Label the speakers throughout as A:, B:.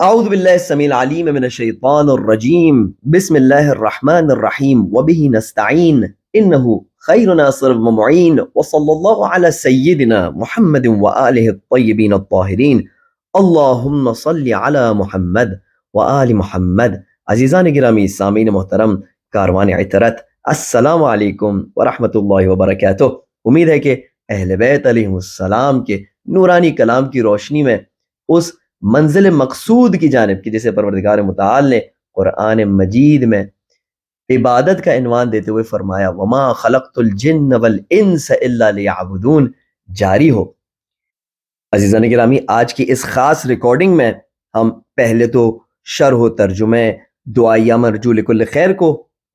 A: اعوذ باللہ السمیع العلیم من الشیطان الرجیم بسم اللہ الرحمن الرحیم وبہ نستعین انہ خیر ناصر ومعین وصلی اللہ علی سیدنا محمد وآلہ الطیبین الطاہرین اللہم صلی علی محمد وآل محمد۔ عزیزان گرامی، سامعین محترم، کاروان عطرت، السلام علیکم ورحمۃ اللہ وبرکاتہ۔ امید ہے کہ اہل بیت علیہم السلام کے نورانی کلام کی روشنی میں اس منزل مقصود کی جانب کی جسے پروردگار متعال نے قرآن مجید میں عبادت کا عنوان دیتے ہوئے فرمایا وما خلقت الجن والانس الا لیعبدون جاری ہو۔ عزیزان گرامی، آج کی اس خاص ریکارڈنگ میں ہم پہلے تو شرح و ترجمے دعائیہ مرجو لکل خیر کو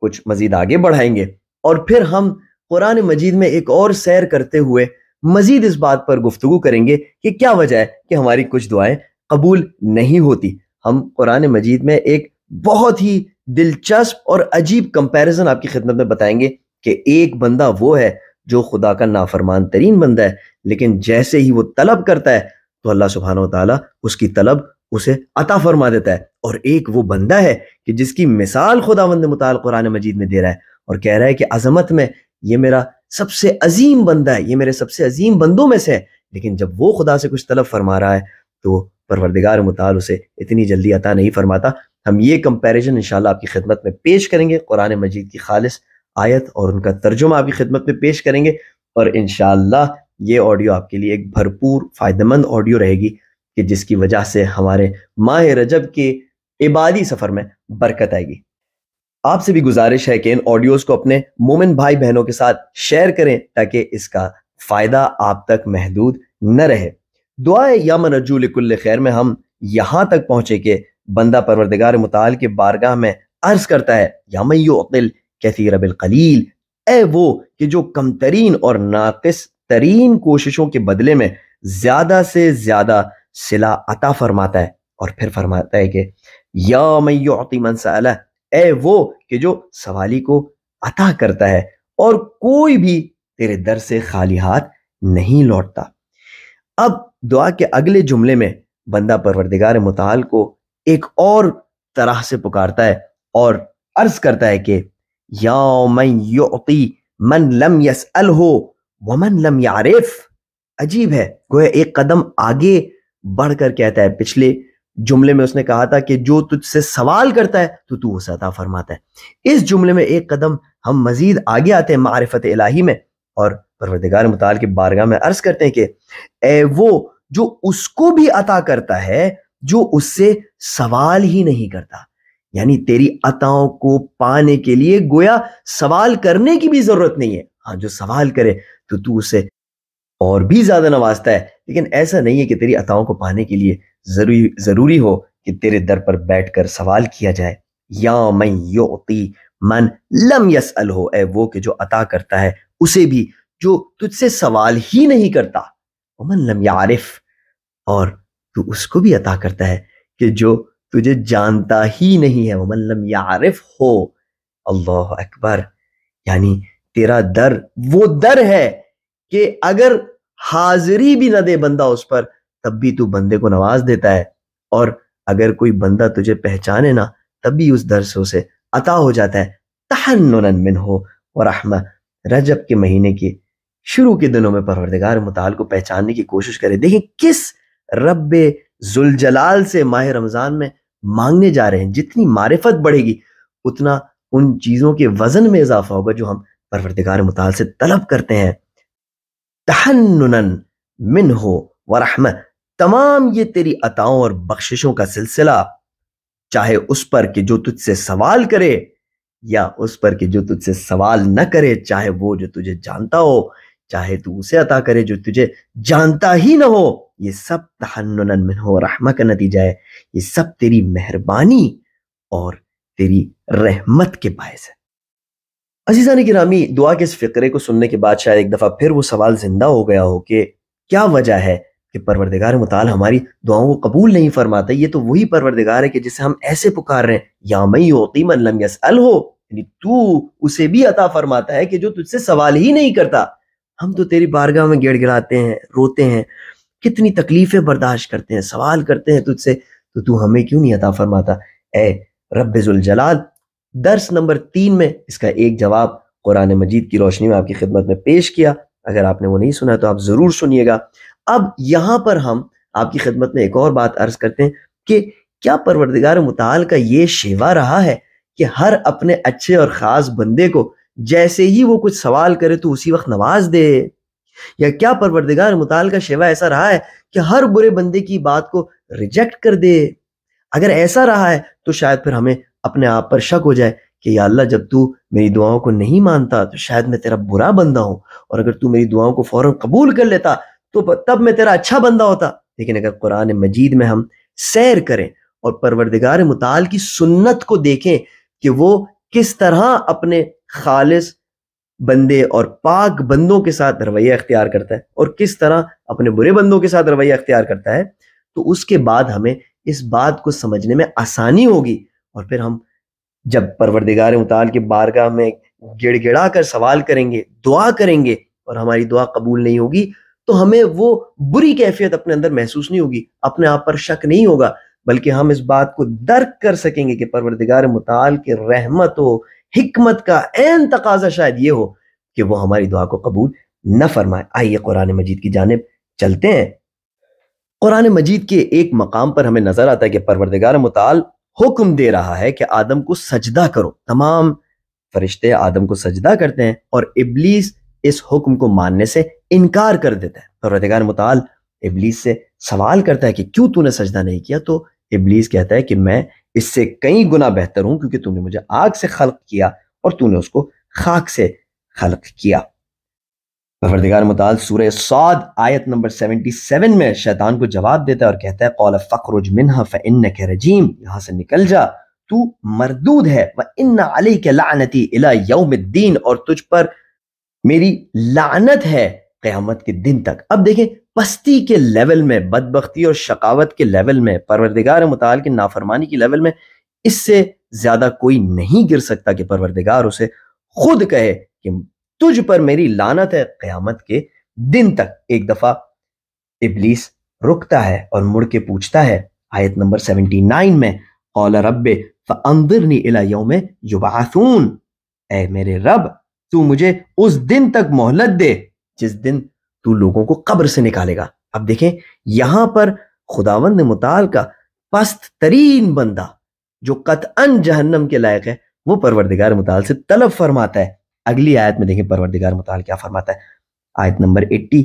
A: کچھ مزید آگے بڑھائیں گے، اور پھر ہم قرآن مجید میں ایک اور سیر کرتے ہوئے مزید اس بات پر گفتگو کریں گے کہ کیا وجہ ہے کہ ہماری کچھ دعائیں قبول نہیں ہوتی۔ ہم قرآن مجید میں ایک بہت ہی دلچسپ اور عجیب کمپیریزن آپ کی خدمت میں بتائیں گے کہ ایک بندہ وہ ہے جو خدا کا نافرمان ترین بندہ ہے، لیکن جیسے ہی وہ طلب کرتا ہے تو اللہ سبحانہ و تعالیٰ اس کی طلب اسے عطا فرما دیتا ہے، اور ایک وہ بندہ ہے کہ جس کی مثال خداوند متعال قرآن مجید میں دے رہا ہے اور کہہ رہا ہے کہ عظمت میں یہ میرا سب سے عظیم بندہ ہے، یہ میرے سب سے عظیم بندوں میں سے ہے، لیکن جب وہ خدا سے کچھ طلب فرما رہا ہے تو پروردگار متعال اسے اتنی جلدی عطا نہیں فرماتا۔ ہم یہ کمپیریزن انشاءاللہ آپ کی خدمت میں پیش کریں گے، قرآن مجید کی خالص آیت اور ان کا ترجمہ آپ کی خدمت میں پیش کریں گے، اور انشاءاللہ یہ آڈیو آپ کے لیے ایک بھرپور فائدہ مند آڈیو رہے گی کہ جس کی وجہ سے ہمارے ماہ رجب کے عبادی سفر میں برکت آئے گی۔ آپ سے بھی گزارش ہے کہ ان آڈیوز کو اپنے مومن بھائی بہنوں کے ساتھ شیئر کریں تاکہ اس کا فائدہ آپ تک محدود نہ رہے۔ دعائے یا نرجو لکل خیر میں ہم یہاں تک پہنچے کہ بندہ پروردگار متعال کے بارگاہ میں عرض کرتا ہے یا من یعطل کثیر بالقلیل، اے وہ کہ جو کم ترین اور ناقص ترین کوششوں کے بدلے میں زیادہ سے زیادہ صلہ عطا فرماتا ہے، اور پھر فرماتا ہے کہ یا من یعطی من سألہ، اے وہ کہ جو سوالی کو عطا کرتا ہے اور کوئی بھی تیرے در سے خالی ہاتھ نہیں لوٹتا۔ اب دعا کے اگلے جملے میں بندہ پروردگار متعال کو ایک اور طرح سے پکارتا ہے اور عرض کرتا ہے کہ یا من یعطی من لم یسألہ ومن لم یعرف۔ عجیب ہے، گویا ایک قدم آگے بڑھ کر کہتا ہے۔ پچھلے جملے میں اس نے کہا تھا کہ جو تجھ سے سوال کرتا ہے تو اسے عطا فرماتا ہے۔ اس جملے میں ایک قدم ہم مزید آگے آتے ہیں معرفت الہی میں، اور پروردگار متعال کی بارگاہ میں عرض کرتے ہیں کہ اے وہ جو اس کو بھی عطا کرتا ہے جو اس سے سوال ہی نہیں کرتا، یعنی تیری عطاؤں کو پانے کے لیے گویا سوال کرنے کی بھی ضرورت نہیں ہے۔ ہاں، جو سوال کرے تو اسے اور بھی زیادہ نوازتا ہے، لیکن ایسا نہیں ہے کہ تیری عطاؤں کو پانے کے لیے ضروری ہو کہ تیرے در پر بیٹھ کر سوال کیا جائے۔ یا من یعطی من لم یسألہ، اے وہ کہ جو عطا کرتا ہے اسے بھی جو تجھ سے سوال ہی نہیں کرتا، ومن لم یعرف، اور تو اس کو بھی عطا کرتا ہے کہ جو تجھے جانتا ہی نہیں ہے، ومن لم یعرف ہو۔ اللہ اکبر، یعنی تیرا در وہ در ہے کہ اگر حاضری بھی نہ دے بندہ اس پر تب بھی تو بندے کو نواز دیتا ہے، اور اگر کوئی بندہ تجھے پہچانے نہ تب بھی اس در سے اسے عطا ہو جاتا ہے۔ تحننا منہ ورحمہ، رجب کے مہینے کے شروع کے دنوں میں پروردگار متعال کو پہچاننے کی کوشش کرے۔ دیکھیں کس رب ذوالجلال سے ماہ رمضان میں مانگنے جا رہے ہیں۔ جتنی معرفت بڑھے گی اتنا ان چیزوں کے وزن میں اضافہ ہوگا جو ہم پروردگار متعال سے طلب کرتے ہیں۔ تحننا منہ ورحمہ، تمام یہ تیری عطاؤں اور بخششوں کا سلسلہ، چاہے اس پر کہ جو تجھ سے سوال کرے یا اس پر کہ جو تجھ سے سوال نہ کرے، چاہے وہ جو تجھے جانتا ہو، چاہے تو اسے عطا کرے جو تجھے جانتا ہی نہ ہو، یہ سب تحننا منہ ورحمہ کا نتیجہ ہے۔ یہ سب تیری مہربانی اور تیری رحمت کے باعث ہے۔ عزیزان گرامی، دعا کے اس فقرے کو سننے کے بعد شاید ایک دفعہ پھر وہ سوال زندہ ہو گیا ہو کہ کیا وجہ ہے کہ پروردگار متعال ہماری دعاؤں کو قبول نہیں فرماتا۔ یہ تو وہی پروردگار ہے کہ جسے ہم ایسے پکار رہے ہیں، یا من یعطی من لم یسألہ، یعنی تو اسے بھی عطا فرماتا ہے کہ جو تجھ سے سوال ہی نہیں کرتا۔ ہم تو تیری بارگاہ میں گڑ گڑاتے ہیں، روتے ہیں، کتنی تکلیفیں برداشت کرتے ہیں، سوال کرتے ہیں تجھ سے، تو تو ہمیں کیوں نہیں عطا فرماتا اے رب ذوالجلال۔ درس نمبر 3 میں اس کا ایک جواب قرآن مجید کی روشنی میں آپ کی خدمت میں پیش کیا، اگر آپ نے وہ نہیں سنا تو آپ ضرور سنیے گا۔ اب یہاں پر ہم آپ کی خدمت میں ایک اور بات عرض کرتے ہیں کہ کیا پروردگار متعال کا یہ شیوا رہا ہے کہ ہر اپنے اچھے اور خاص بندے کو جیسے ہی وہ کچھ سوال کرے تو اسی وقت نواز دے، یا کیا پروردگار متعال کا شیوا ایسا رہا ہے کہ ہر برے بندے کی بات کو ریجیکٹ کر دے؟ اگر ایسا رہا ہے تو شاید پھر ہمیں اپنے آپ پر شک ہو جائے کہ یا اللہ جب تو میری دعاؤں کو نہیں مانتا تو شاید میں تیرا برا بندہ ہوں، اور اگر تو میری دعاؤں کو فوراً قبول کر لیتا تو تب میں تیرا اچھا بندہ ہوتا۔ لیکن اگر قرآن مجید میں ہم سیر کریں اور پروردگار متعال کی سنت کو دیکھیں کہ وہ کس طرح اپنے خالص بندے اور پاک بندوں کے ساتھ رویہ اختیار کرتا ہے اور کس طرح اپنے برے بندوں کے ساتھ رویہ اختیار کرتا ہے، تو اس کے بعد ہمیں اس بات کو سمجھنے میں آسانی ہوگی، اور پھر ہم جب پروردگار متعال کی بارگاہ میں گڑ گڑا کر سوال کریں گے، دعا کریں گے، اور ہماری دعا قبول نہیں ہوگی تو ہمیں وہ بری کیفیت اپنے اندر محسوس نہیں ہوگی، اپنے آپ پر شک نہیں ہوگا، بلکہ ہم اس بات کو درک کر سکیں گے کہ پروردگار متعال کی رحمت و حکمت کا عین تقاضا شاید یہ ہو کہ وہ ہماری دعا کو قبول نہ فرمائے۔ آئیے قرآن مجید کی جانب چلتے ہیں۔ قرآن مجید کے ایک مقام پر ہمیں نظر آتا ہے کہ پروردگار متعال حکم دے رہا ہے کہ آدم کو سجدہ کرو۔ تمام فرشتے آدم کو سجدہ کرتے ہیں اور ابلیس اس حکم کو ماننے سے انکار کر دیتا ہے۔ پروردگار متعال ابلیس سے سوال کرتا ہے کہ کیوں تو نے سجدہ نہیں کیا؟ تو ابلیس کہتا ہے کہ میں اس سے کئی گنا بہتر ہوں، کیونکہ تو نے مجھے آگ سے خلق کیا اور تو نے اس کو خاک سے خلق کیا۔ پروردگار متعال سورہ صاد آیت نمبر 77 میں شیطان کو جواب دیتا ہے اور کہتا ہے قال فاخرج منها فانك رجیم، یہاں سے نکل جا، تو مردود ہے، وان علیک لعنتی الی یوم الدین، اور تجھ پر میری لعنت ہے قیامت کے دن تک۔ اب دیکھیں پستی کے لیول میں، بدبختی اور شقاوت کے لیول میں، پروردگار متعال کی نافرمانی کی لیول میں اس سے زیادہ کوئی نہیں گر سکتا کہ پروردگار اسے خود کہے کہ تجھ پر میری لعنت ہے قیامت کے دن تک۔ ایک دفعہ ابلیس رکتا ہے اور مڑ کے پوچھتا ہے آیت نمبر 79 میں قال رب فانظرنی الی یوم یبعثون، اے میرے رب تو مجھے اس دن تک مہلت دے جس دن تو لوگوں کو قبر سے نکالے گا۔ اب دیکھیں یہاں پر خداوند متعال کا پست ترین بندہ جو قطعاً جہنم کے لائق ہے وہ پروردگار متعال سے طلب فرماتا ہے۔ اگلی آیت میں دیکھیں پروردگار متعال کیا فرماتا ہے، آیت نمبر 80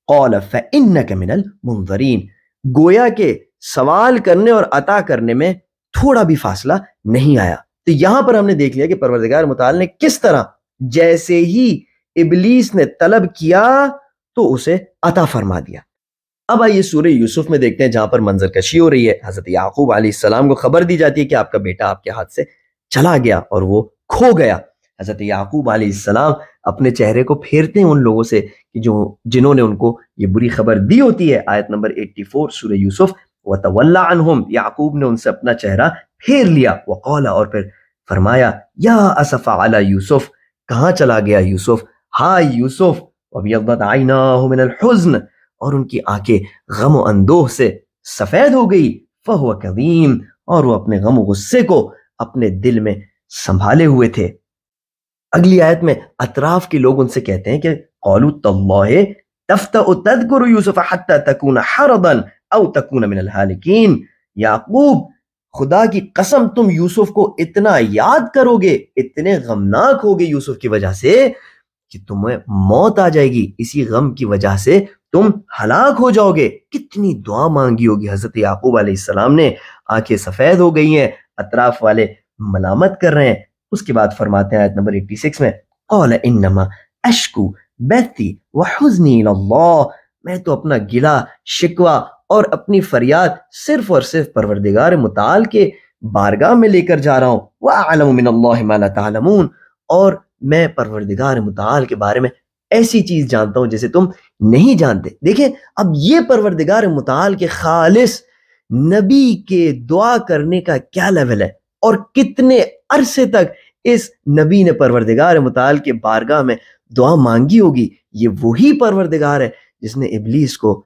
A: قال فإنك من المنظرین، گویا کہ سوال کرنے اور عطا کرنے میں تھوڑا بھی فاصلہ نہیں آیا۔ تو یہاں پر ہم نے دیکھ لیا کہ پروردگار متعال نے کس طرح جیسے ہی ابلیس نے طلب کیا تو اسے عطا فرما دیا۔ اب آئیے سورہ یوسف میں دیکھتے ہیں جہاں پر منظر کشی ہو رہی ہے۔ حضرت یعقوب علیہ السلام کو خبر دی جاتی ہے کہ آپ کا بیٹا آپ کے ہاتھ سے چلا گیا اور وہ کھو گیا۔ حضرت یعقوب علیہ السلام اپنے چہرے کو پھیرتے ہیں ان لوگوں سے کہ جنہوں نے ان کو یہ بری خبر دی ہوتی ہے۔ آیت نمبر 84 سورہ یوسف وَتَوَلَّ عَنْهُمْ، یعقوب نے ان سے اپنا چہرہ پھیر لیا، وقال، اور پھر فرمایا یا اسف علی یوسف، کہاں چلا گیا یوسف، ہائے یوسف، وَابْيَضَّتْ عَيْنَاهُ مِنَ الْحُزْنِ، اور ان کی آنکھیں غم و اندوہ سے سفید ہو گئی، فَهُوَ كَظِيمٌ، اور وہ اپنے غم و غصے کو اپنے دل میں سنبھالے ہوئے تھے۔ اگلی آیت میں اطراف کے لوگ ان سے کہتے ہیں کہ قالوا تاللہ تفتأ تذکر یوسف حتی تکون حرضا او تکون من الہالکین، یعقوب خدا کی قسم تم یوسف کو اتنا یاد کرو گے، اتنے غمناک ہوگے یوسف کی وجہ سے کہ تمہیں موت آ جائے گی، اسی غم کی وجہ سے تم ہلاک ہو جاؤ گے۔ کتنی دعا مانگی ہوگی حضرت یعقوب علیہ السلام نے، آنکھیں سفید ہو گئی ہیں، اطراف والے ملامت کر رہے ہیں۔ اس کے بعد فرماتے ہیں آیت نمبر 86 میں قال انما اشکو بیتی وحزنی الی اللہ، میں تو اپنا گلہ شکوہ اور اپنی فریاد صرف اور صرف پروردگار متعال کے بارگاہ میں لے کر جا رہا ہوں، وَأَعْلَمُ مِنَ اللَّهِ مَا لَا تَعْلَمُونَ، اور میں پروردگار متعال کے بارے میں ایسی چیز جانتا ہوں جسے تم نہیں جانتے۔ دیکھیں اب یہ پروردگار متعال کے خالص نبی کے دعا کرنے کا کیا لیول ہے، اور کتنے عرصے تک اس نبی نے پروردگار متعال کے بارگاہ میں دعا مانگی ہوگی۔ یہ وہی پروردگار ہے جس نے ابلیس کو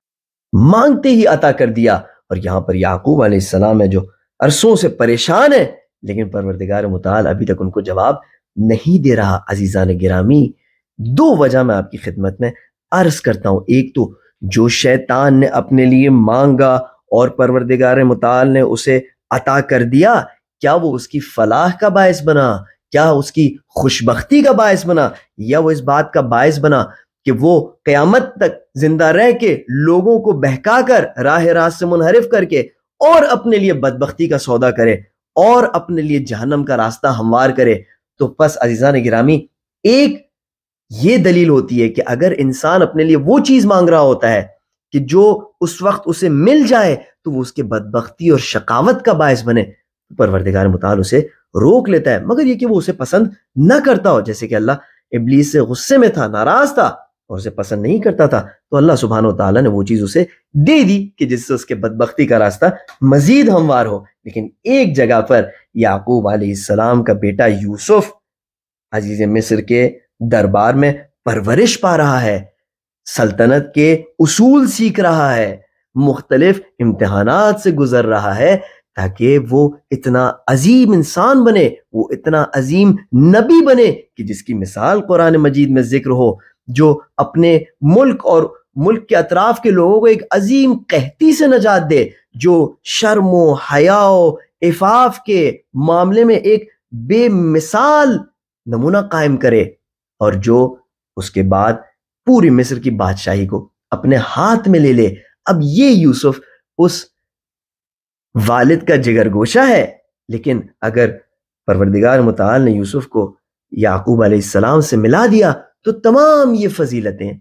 A: مانگتے ہی عطا کر دیا، اور یہاں پر یعقوب علیہ السلام ہے جو عرصوں سے پریشان ہے، لیکن پروردگار متعال ابھی تک ان کو جواب نہیں دے رہا۔ عزیزان گرامی، دو وجہ میں آپ کی خدمت میں عرض کرتا ہوں۔ ایک تو جو شیطان نے اپنے لیے مانگا اور پروردگار متعال نے اسے عطا کر دیا، کیا وہ اس کی فلاح کا باعث بنا؟ کیا اس کی خوشبختی کا باعث بنا؟ یا وہ اس بات کا باعث بنا کہ وہ قیامت تک زندہ رہ کے لوگوں کو بہکا کر راہ راست سے منحرف کر کے اور اپنے لیے بدبختی کا سودا کرے اور اپنے لیے جہنم کا راستہ ہموار کرے؟ تو پس عزیزان گرامی، ایک یہ دلیل ہوتی ہے کہ اگر انسان اپنے لیے وہ چیز مانگ رہا ہوتا ہے کہ جو اس وقت اسے مل جائے تو وہ اس کے بدبختی اور شقاوت کا باعث بنے، پروردگار متعال اسے روک لیتا ہے، مگر یہ کہ وہ اسے پسند نہ کرتا ہو۔ جیسے کہ اللہ ابلیس سے غصے میں تھا، ناراض تھا اور اسے پسند نہیں کرتا تھا، تو اللہ سبحانہ و تعالیٰ نے وہ چیز اسے دے دی کہ جس سے اس کے بدبختی کا راستہ مزید ہموار ہو۔ لیکن ایک جگہ پر یعقوب علیہ السلام کا بیٹا یوسف عزیز مصر کے دربار میں پرورش پا رہا ہے، سلطنت کے اصول سیکھ رہا ہے، مختلف امتحانات سے گزر رہا ہے تاکہ وہ اتنا عظیم انسان بنے، وہ اتنا عظیم نبی بنے کہ جس کی مثال قرآن مجید میں ذکر ہو، جو اپنے ملک اور ملک کے اطراف کے لوگوں کو ایک عظیم قحطی سے نجات دے، جو شرم و حیا و عفاف کے معاملے میں ایک بے مثال نمونہ قائم کرے، اور جو اس کے بعد پوری مصر کی بادشاہی کو اپنے ہاتھ میں لے لے۔ اب یہ یوسف اس والد کا جگر گوشہ ہے، لیکن اگر پروردگار متعال نے یوسف کو یعقوب علیہ السلام سے ملا دیا تو تمام یہ فضیلتیں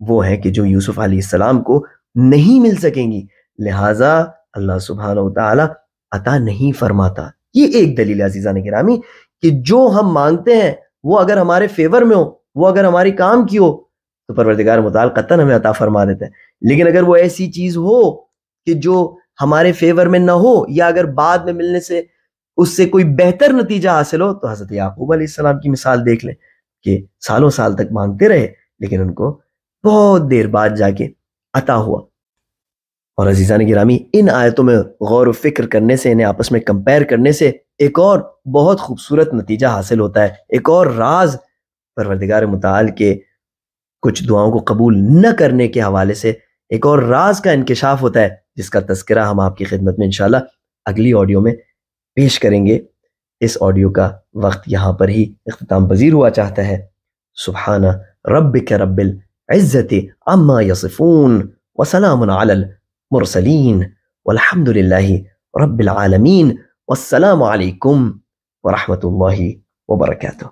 A: وہ ہیں کہ جو یوسف علیہ السلام کو نہیں مل سکیں گی، لہٰذا اللہ سبحانہ و تعالی عطا نہیں فرماتا۔ یہ ایک دلیل ہے عزیزان گرامی کہ جو ہم مانگتے ہیں وہ اگر ہمارے فیور میں ہو، وہ اگر ہماری کام کی ہو تو پروردگار متعال قطعاً ہمیں عطا فرما دیتا ہے۔ لیکن اگر وہ ایسی چیز ہو کہ جو ہمارے فیور میں نہ ہو، یا اگر بعد میں ملنے سے اس سے کوئی بہتر نتیجہ حاصل ہو، تو حضرت یعقوب علیہ السلام کی مثال دیکھ لیں کہ سالوں سال تک مانگتے رہے لیکن ان کو بہت دیر بعد جا کے عطا ہوا۔ اور عزیزان گرامی، ان آیتوں میں غور و فکر کرنے سے، انہیں آپس میں کمپیر کرنے سے ایک اور بہت خوبصورت نتیجہ حاصل ہوتا ہے، ایک اور راز پروردگار متعال کے کچھ دعاؤں کو قبول نہ کرنے کے حوالے سے ایک اور راز کا انکشاف ہوتا ہے، جس کا تذکرہ ہم آپ کی خدمت میں انشاءاللہ اگلی آڈیو میں پیش کریں گے۔ اس آڈیو کا وقت یہاں پر ہی اختتام پذیر ہوا چاہتا ہے۔ سبحان ربک رب العزت عما یصفون وسلام علی المرسلین والحمد للہ رب العالمین، والسلام علیکم ورحمۃ اللہ وبرکاتہ۔